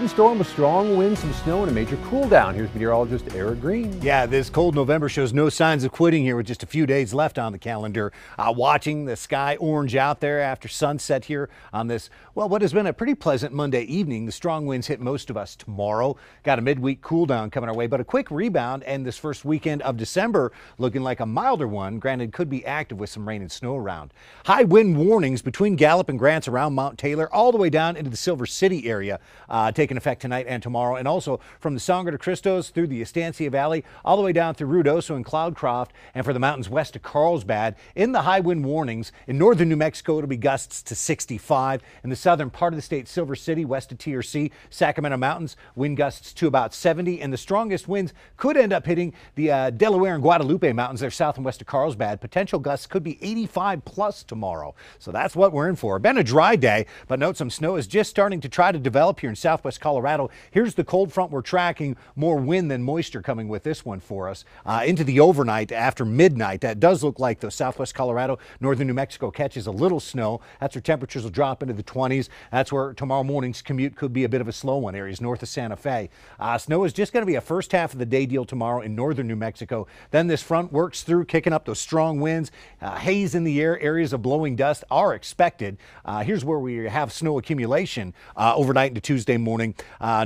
Storm with strong winds, some snow, and a major cool down. Here's meteorologist Eric Green. Yeah, this cold November shows no signs of quitting here with just a few days left on the calendar. Watching the sky orange out there after sunset here on this, well, what has been a pretty pleasant Monday evening. The strong winds hit most of us tomorrow. Got a midweek cool down coming our way, but a quick rebound, and this first weekend of December looking like a milder one. Granted, could be active with some rain and snow around. High wind warnings between Gallup and Grants around Mount Taylor all the way down into the Silver City area, taking effect tonight and tomorrow, and also from the Sangre de Cristos through the Estancia Valley all the way down through Ruidoso and Cloudcroft, and for the mountains west of Carlsbad. In the high wind warnings in northern New Mexico, it'll be gusts to 65. In the southern part of the state, Silver City west of TRC, Sacramento Mountains, wind gusts to about 70, and the strongest winds could end up hitting the Delaware and Guadalupe Mountains. They're south and west of Carlsbad. Potential gusts could be 85 plus tomorrow, so that's what we're in for. Been a dry day, but note some snow is just starting to try to develop here in southwest Colorado. Here's the cold front we're tracking. More wind than moisture coming with this one for us into the overnight after midnight. That does look like the southwest Colorado, northern New Mexico catches a little snow. That's where temperatures will drop into the 20s. That's where tomorrow morning's commute could be a bit of a slow one. Areas north of Santa Fe. Snow is just going to be a first half of the day deal tomorrow in northern New Mexico. Then this front works through, kicking up those strong winds. Haze in the air. Areas of blowing dust are expected. Here's where we have snow accumulation overnight into Tuesday morning.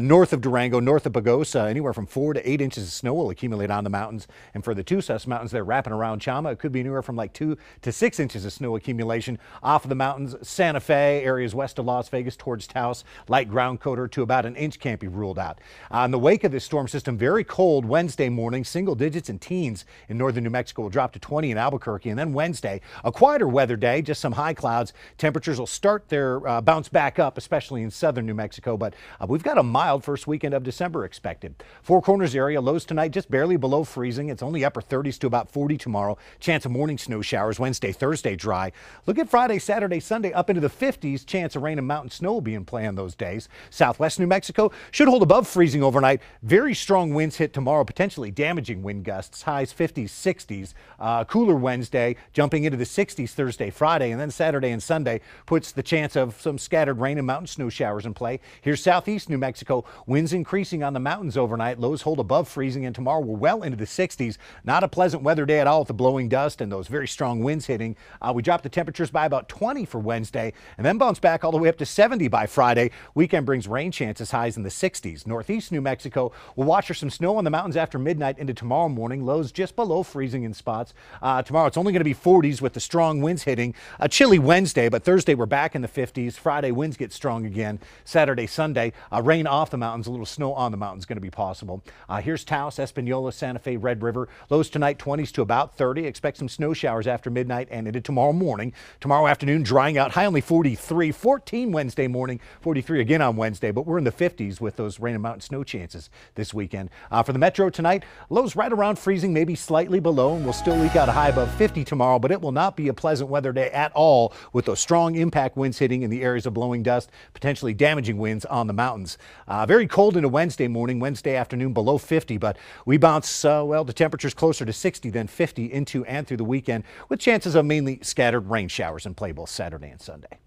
North of Durango, north of Pagosa, anywhere from 4 to 8 inches of snow will accumulate on the mountains. And for the Tusass Mountains, they're wrapping around Chama. It could be anywhere from like 2 to 6 inches of snow accumulation off of the mountains. Santa Fe, areas west of Las Vegas towards Taos, light ground coater to about an inch can't be ruled out. In the wake of this storm system, very cold Wednesday morning, single digits and teens in northern New Mexico will drop to 20 in Albuquerque. And then Wednesday, a quieter weather day, just some high clouds. Temperatures will start their bounce back up, especially in southern New Mexico. But we've got a mild first weekend of December expected. Four Corners area, lows tonight just barely below freezing. It's only upper 30s to about 40 tomorrow. Chance of morning snow showers Wednesday, Thursday dry. Look at Friday, Saturday, Sunday up into the 50s. Chance of rain and mountain snow will be in play on those days. Southwest New Mexico should hold above freezing overnight. Very strong winds hit tomorrow, potentially damaging wind gusts. Highs 50s, 60s. Cooler Wednesday, jumping into the 60s Thursday, Friday, and then Saturday and Sunday puts the chance of some scattered rain and mountain snow showers in play. Here's southeast New Mexico. Winds increasing on the mountains overnight. Lows hold above freezing, and tomorrow we're well into the 60s. Not a pleasant weather day at all with the blowing dust and those very strong winds hitting. We drop the temperatures by about 20 for Wednesday and then bounce back all the way up to 70 by Friday. Weekend brings rain chances, highs in the 60s. Northeast New Mexico will watch for some snow on the mountains after midnight into tomorrow morning. Lows just below freezing in spots. Tomorrow it's only going to be 40s with the strong winds hitting. A chilly Wednesday, but Thursday we're back in the 50s. Friday winds get strong again. Saturday, Sunday, rain off the mountains. A little snow on the mountains going to be possible. Here's Taos, Espanola, Santa Fe, Red River. Lows tonight 20s to about 30. Expect some snow showers after midnight and into tomorrow morning. Tomorrow afternoon drying out, high only 43. 14 Wednesday morning, 43 again on Wednesday, but we're in the 50s with those rain and mountain snow chances this weekend. For the metro tonight, lows right around freezing, maybe slightly below, and we'll still leak out a high above 50 tomorrow, but it will not be a pleasant weather day at all with those strong impact winds hitting in the areas of blowing dust, potentially damaging winds on the mountains. Very cold into Wednesday morning, Wednesday afternoon below 50, but we bounce, well, to temperatures closer to 60 than 50 into and through the weekend with chances of mainly scattered rain showers in play both Saturday and Sunday.